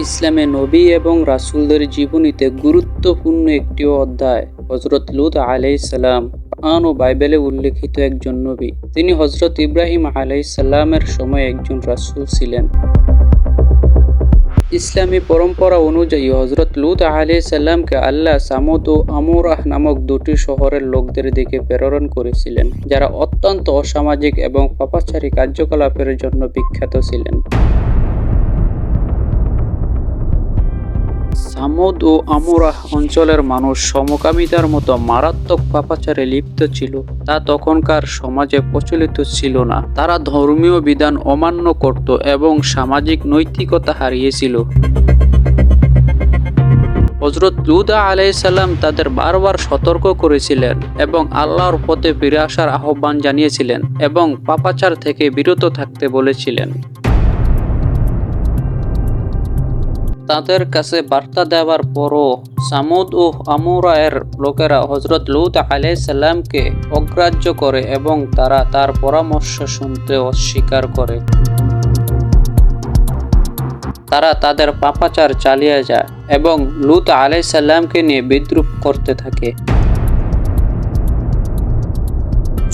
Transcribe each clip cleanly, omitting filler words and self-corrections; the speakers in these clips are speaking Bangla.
ইসলামে নবী এবং রাসূলদের জীবনীতে গুরুত্বপূর্ণ একটি অধ্যায়। হযরত লূত আলাইহিস সালাম কুরআন ও বাইবেলে উল্লেখিত একজন নবী। তিনি হযরত ইব্রাহিম আলাইহিস সালামের সময় একজন রাসূল ছিলেন। ইসলামী পরম্পরা অনুযায়ী হযরত লূত আলাইহিস সালামকে আল্লাহ সামুদ ও আমুরাহ নামক দুটি শহরের লোকদের দিকে প্রেরণ করেছিলেন, যারা অত্যন্ত অসামাজিক এবং পাপাচারী কার্যকলাপের জন্য বিখ্যাত ছিলেন। সামুদ ও আমুরাহ অঞ্চলের মানুষ সমকামিতার মতো মারাত্মক পাপাচারে লিপ্ত ছিল, তা তখনকার সমাজে প্রচলিত ছিল না। তারা ধর্মীয় বিধান অমান্য করত এবং সামাজিক নৈতিকতা হারিয়েছিল। হযরত লূত আলাইহিস সালাম তাদের বারবার সতর্ক করেছিলেন এবং আল্লাহর পথে ফিরে আসার আহ্বান জানিয়েছিলেন এবং পাপাচার থেকে বিরত থাকতে বলেছিলেন। তাদের কাছে বার্তা দেওয়ার পরও সামুদ ও আমুরায়ের লোকেরা হযরত লূত আলাইহিস সালামকে অগ্রাহ্য করে এবং তারা তার পরামর্শ শুনতে অস্বীকার করে। তারা তাদের পাপাচার চালিয়ে যায় এবং লূত আলাইহিস সালামকে নিয়ে বিদ্রূপ করতে থাকে।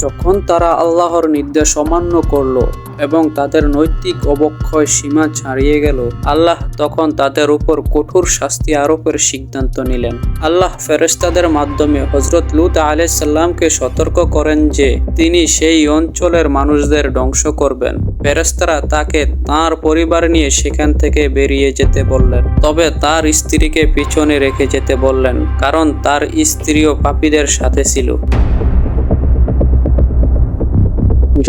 যখন তারা আল্লাহর নির্দেশ অমান্য করল এবং তাদের নৈতিক অবক্ষয় সীমা ছাড়িয়ে গেল, আল্লাহ তখন তাদের উপর কঠোর শাস্তি আরোপের সিদ্ধান্ত নিলেন। আল্লাহ ফেরেশতাদের মাধ্যমে হযরত লূত আলাইহিস সালামকে সতর্ক করেন যে তিনি সেই অঞ্চলের মানুষদের ধ্বংস করবেন। ফেরেশতারা তাকে তাঁর পরিবার নিয়ে সেখান থেকে বেরিয়ে যেতে বললেন, তবে তার স্ত্রীকে পিছনে রেখে যেতে বললেন, কারণ তার স্ত্রীও পাপীদের সাথে ছিল।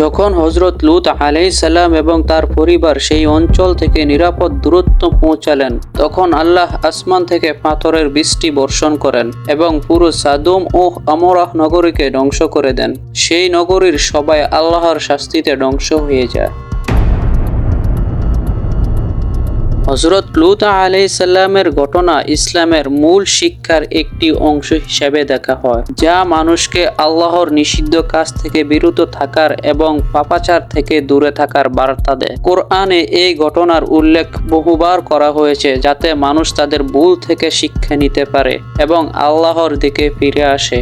যখন হযরত লূত আলাইহিস সালাম এবং তার পরিবার সেই অঞ্চল থেকে নিরাপদ দূরত্ব পৌঁছালেন, তখন আল্লাহ আসমান থেকে পাথরের বৃষ্টি বর্ষণ করেন এবং পুরো সাদোম ও আমুরাহ নগরীকে ধ্বংস করে দেন। সেই নগরীর সবাই আল্লাহর শাস্তিতে ধ্বংস হয়ে যায়। হযরত লূত আলাইহিস সালামের ঘটনা ইসলামের মূল শিক্ষার একটি অংশ হিসেবে দেখা হয়, যা মানুষকে আল্লাহর নিষিদ্ধ কাজ থেকে বিরত থাকার এবং পাপাচার থেকে দূরে থাকার বার্তা দেয়। কোরআনে এই ঘটনার উল্লেখ বহুবার করা হয়েছে যাতে মানুষ তাদের ভুল থেকে শিক্ষা নিতে পারে এবং আল্লাহর দিকে ফিরে আসে।